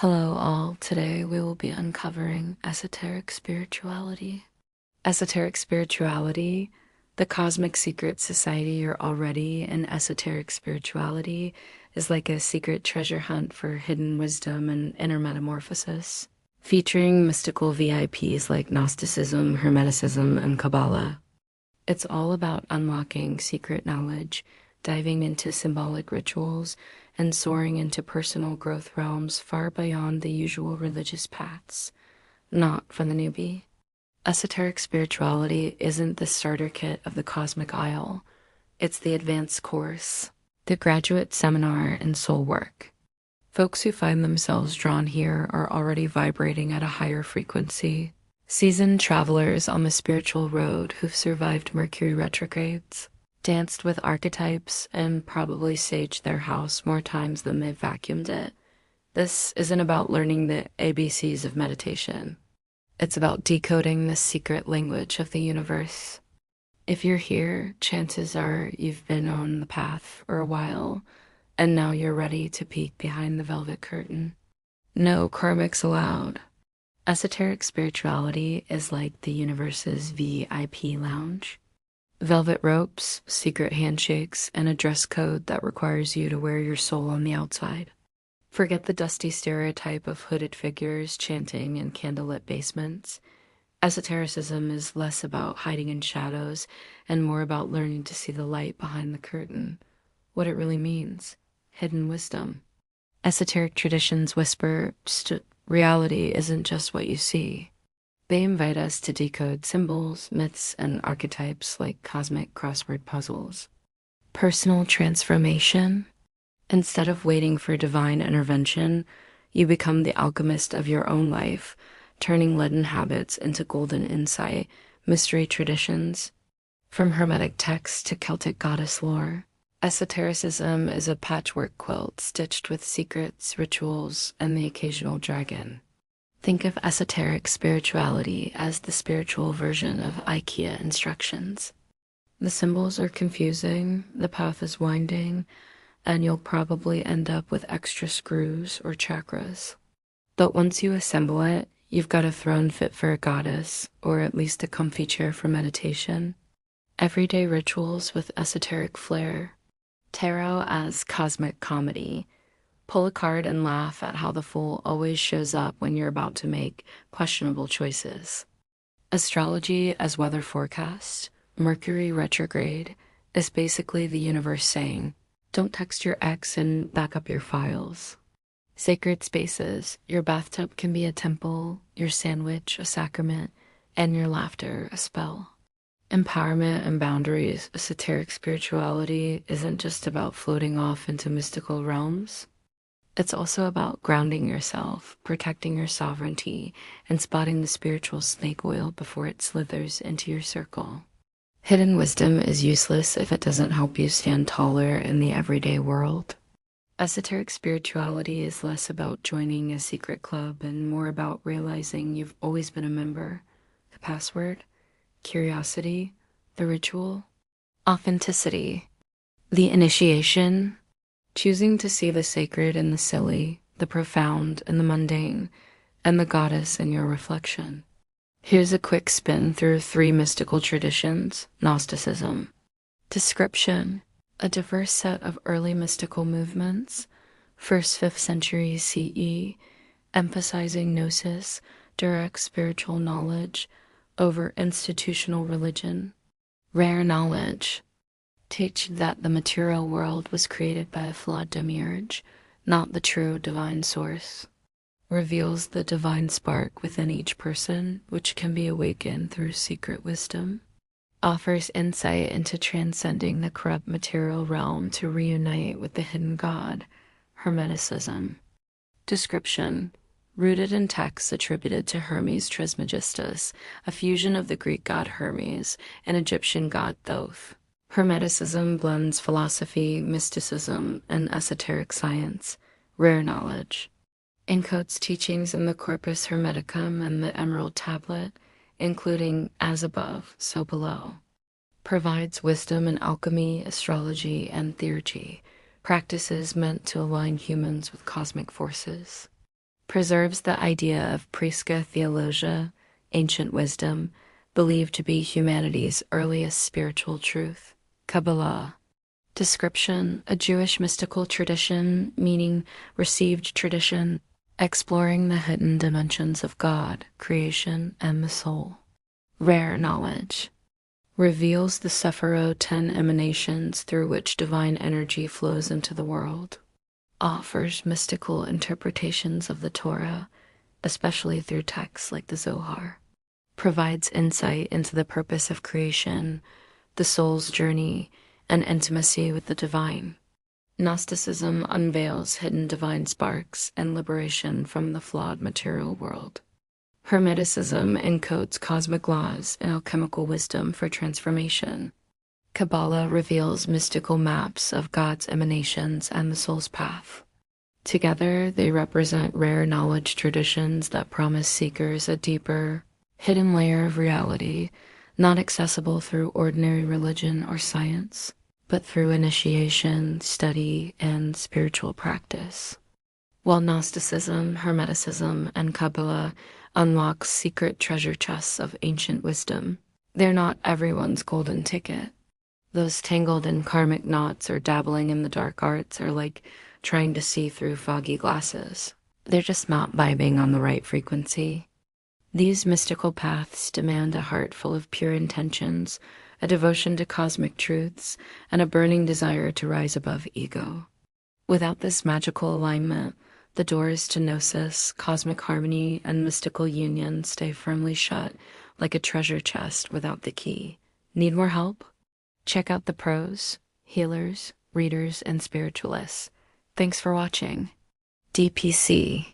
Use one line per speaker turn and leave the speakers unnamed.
Hello, all. Today we will be uncovering esoteric spirituality. Esoteric spirituality, the cosmic secret society you're already in esoteric spirituality, is like a secret treasure hunt for hidden wisdom and inner metamorphosis, featuring mystical VIPs like Gnosticism, Hermeticism, and Kabbalah. It's all about unlocking secret knowledge, diving into symbolic rituals, and soaring into personal growth realms far beyond the usual religious paths. Not for the newbie. Esoteric spirituality isn't the starter kit of the cosmic aisle. It's the advanced course, the graduate seminar in soul work. Folks who find themselves drawn here are already vibrating at a higher frequency. Seasoned travelers on the spiritual road who've survived Mercury retrogrades, danced with archetypes, and probably saged their house more times than they've vacuumed it. This isn't about learning the ABCs of meditation. It's about decoding the secret language of the universe. If you're here, chances are you've been on the path for a while, and now you're ready to peek behind the velvet curtain. No karmics allowed. Esoteric spirituality is like the universe's VIP lounge. Velvet ropes, secret handshakes, and a dress code that requires you to wear your soul on the outside. Forget the dusty stereotype of hooded figures chanting in candlelit basements. Esotericism is less about hiding in shadows and more about learning to see the light behind the curtain. What it really means. Hidden wisdom. Esoteric traditions whisper, reality isn't just what you see. They invite us to decode symbols, myths, and archetypes like cosmic crossword puzzles. Personal transformation. Instead of waiting for divine intervention, you become the alchemist of your own life, turning leaden habits into golden insight, mystery traditions. From Hermetic texts to Celtic goddess lore, esotericism is a patchwork quilt stitched with secrets, rituals, and the occasional dragon. Think of esoteric spirituality as the spiritual version of IKEA instructions. The symbols are confusing, the path is winding, and you'll probably end up with extra screws or chakras. But once you assemble it, you've got a throne fit for a goddess, or at least a comfy chair for meditation. Everyday rituals with esoteric flair. Tarot as cosmic comedy. Pull a card and laugh at how the fool always shows up when you're about to make questionable choices. Astrology as weather forecast, Mercury retrograde, is basically the universe saying, don't text your ex and back up your files. Sacred spaces, your bathtub can be a temple, your sandwich a sacrament, and your laughter a spell. Empowerment and boundaries, esoteric spirituality isn't just about floating off into mystical realms. It's also about grounding yourself, protecting your sovereignty, and spotting the spiritual snake oil before it slithers into your circle. Hidden wisdom is useless if it doesn't help you stand taller in the everyday world. Esoteric spirituality is less about joining a secret club and more about realizing you've always been a member. The password, curiosity, the ritual, authenticity, the initiation. Choosing to see the sacred in the silly, the profound in the mundane, and the goddess in your reflection. Here's a quick spin through 3 mystical traditions. Gnosticism. Description. A diverse set of early mystical movements, 1st–5th century CE, emphasizing gnosis, direct spiritual knowledge, over institutional religion. Rare knowledge. Teach that the material world was created by a flawed demiurge, not the true divine source. Reveals the divine spark within each person, which can be awakened through secret wisdom. Offers insight into transcending the corrupt material realm to reunite with the hidden God. Hermeticism. Description. Rooted in texts attributed to Hermes Trismegistus, a fusion of the Greek god Hermes and Egyptian god Thoth. Hermeticism blends philosophy, mysticism, and esoteric science, rare knowledge. Encodes teachings in the Corpus Hermeticum and the Emerald Tablet, including as above, so below. Provides wisdom in alchemy, astrology, and theurgy, practices meant to align humans with cosmic forces. preserves the idea of Prisca Theologia, ancient wisdom, believed to be humanity's earliest spiritual truth. Kabbalah. Description: a Jewish mystical tradition, meaning received tradition, exploring the hidden dimensions of God, creation, and the soul. Rare knowledge. Reveals the Sephirot 10 emanations through which divine energy flows into the world. Offers mystical interpretations of the Torah, especially through texts like the Zohar. Provides insight into the purpose of creation, the soul's journey, and intimacy with the divine. Gnosticism unveils hidden divine sparks and liberation from the flawed material world. Hermeticism encodes cosmic laws and alchemical wisdom for transformation. Kabbalah reveals mystical maps of God's emanations and the soul's path. Together, they represent rare knowledge traditions that promise seekers a deeper, hidden layer of reality, not accessible through ordinary religion or science, but through initiation, study, and spiritual practice. While Gnosticism, Hermeticism, and Kabbalah unlock secret treasure chests of ancient wisdom, they're not everyone's golden ticket. Those tangled in karmic knots or dabbling in the dark arts are like trying to see through foggy glasses. They're just not vibing on the right frequency. These mystical paths demand a heart full of pure intentions, a devotion to cosmic truths, and a burning desire to rise above ego. Without this magical alignment, the doors to gnosis, cosmic harmony, and mystical union stay firmly shut, like a treasure chest without the key. Need more help? Check out the pros, healers, readers, and spiritualists. Thanks for watching. DPC.